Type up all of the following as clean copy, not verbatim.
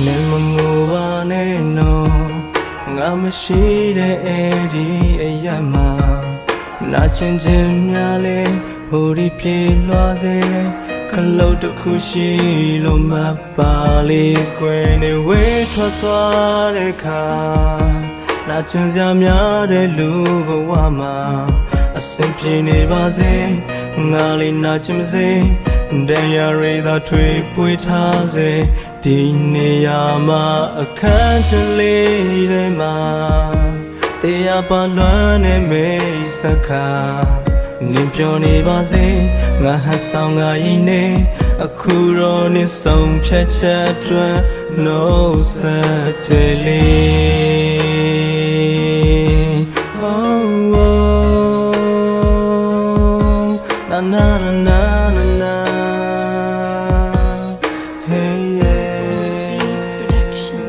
နေမငိုပါနဲ့နော်ငါမရှိတဲ့အဲ့ဒီအရက်မှာနာကျင်ခြင်းများလဲဟိုဒီပြေလွှားစေခလုတ်တစ်ခုရှိလို့မပါလေကွယ်နေဝေးထွက်သွားတဲ့ခါနာကျင်စရာများတဲ့လူဘဝမှာအဆင်ပြေနေပါစေငါလေးနာကျင်မစေတရားရည်သာထွေပွေထားစေဒီနေရာမှာအခန်းချလေးထဲမှာတရားပါလွမ်းနေမိတ်ဆက်ခါနင်ပြောနေပါစေငါဟတ်ဆောင်ငါရင်နေအခုတော့နင်ဆုံးဖြတ်ချက်အတွက်နှုတ်ဆက်တယ်လေ na na na na na hey yeah Beats production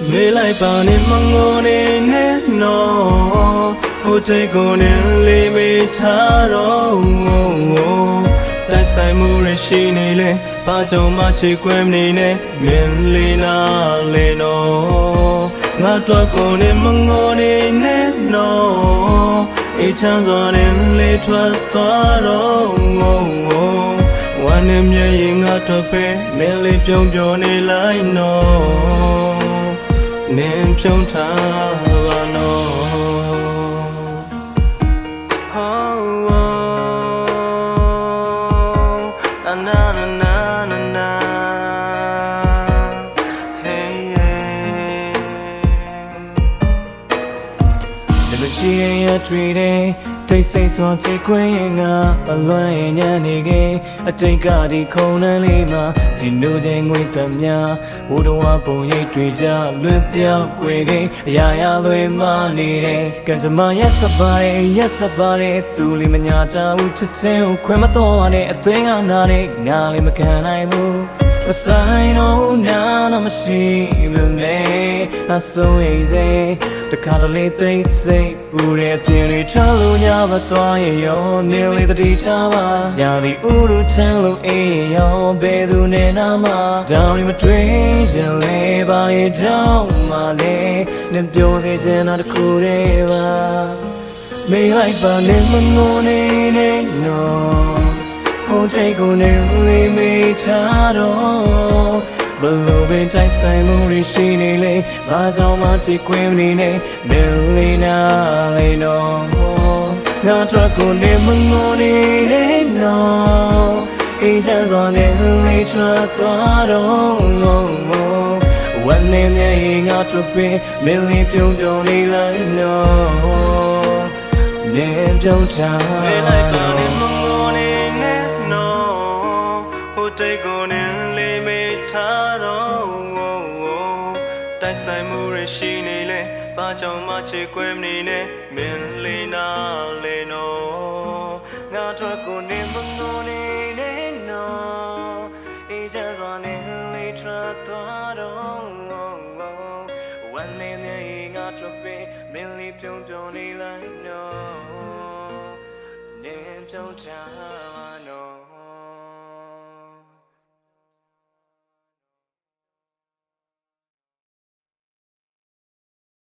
မေးလိုက်ပါနဲ့မငိုနေနဲ့နော်ဟိုတိတ်ကိုနဲ့လေးမေးထားတော့တိုက်ဆိုင်မှုရရှိနေလေဘာကြောင့်မှချေကွဲမနေနဲ့မြင်လေးနာလေနော်ငါတော့ကိုနဲ့မငိုနေနဲ့နော်အေးချမ်းစွာနဲ့လေးထွက်သွားတော့ဝမ်းနဲ့မျက်ရည်ငါထွက်ပဲမင်းလေးပြုံးပြောနေလိုက်နော်နင်ပြုံးထားပါနော်na na na na na hey yeah ဒီလိုရှိရတွေ့တယ်တိတ်ဆိတ်စွာချေခွင်းရင်ငါအလွမ်းရင်ညနေခင်းအတိတ်ကဒီခုံနှန်းလေးမှာဒီနိုးချင်းငွေသက်များဘိုးတော်ပုံရိပ်တွေကြလွင်ပြောက်ွယ်ခင်အရာရာလွင်မနေတယ်ကံကြမ္မာရက်စပါတယ်သူလေးမညာချဘူးချစ်ချင်းကိုခွဲမတော်နဲ့အသွင်းကနာနဲ့ငါလေးမခံနိုင်ဘူးအဆိုင်တော့နာမရှိဘူးလေအဆုံးအိမ်စေတခါတလေသိစိတ်ပူတဲ့ပြင်လေးချလို့ညမသွားရင်ရောနေလေးတတိချပါညာဒီဥရချမ်းလို့အေးရောဘယ်သူနဲ့နာမှာတောင်းနေမတွေ့ချင်လေပါရဲ့ကြောင့်မလေးနဲ့ပြောစေချင်တာတခုတည်းပါမေးလိုက်ပါနဲ့မငိုနေနဲ့နော်ဟိုတိတ်ကိုနေလေးမေးချတော့ဘလို့ပင်တိုက်ဆိုင်မှုရရှိနေလေဘာကြောင့်မှချစ်ခွင့်မနေနဲ့မင်းလေးနာလေးနော်ငါတို့ကိုနေမငိုနေနဲ့နော်အေးချမ်းစွာနဲ့လေးထွက်သွားတော့ဝမ်းနဲ့မျက်ရည်ငါတို့ပင်မင်းလေးပြုံးပြုံးနေလိုက်နော်နေပြုံးချာလိုက်ပါနဲ့မငိုနေနဲ့နော်ဟိုတိတ်ကိုနေလေးမေးထားတော့တိုက်ဆိုင်မှုရရှိနေလေဘာကြောင့်မှချေကွဲမနေနဲ့မင်းလေးနာလေနော်ငါတို့ကိုနေမငိုနေနဲ့နော်အေးချမ်းစွာနဲ့လေးထွက်သွားတော့ဝမ်းနဲ့မျက်ရည်ငါတို့ပင်မင်းလေးပြုံးပြုံးနေလိုက်နော်နေပြုံးထားပါနော်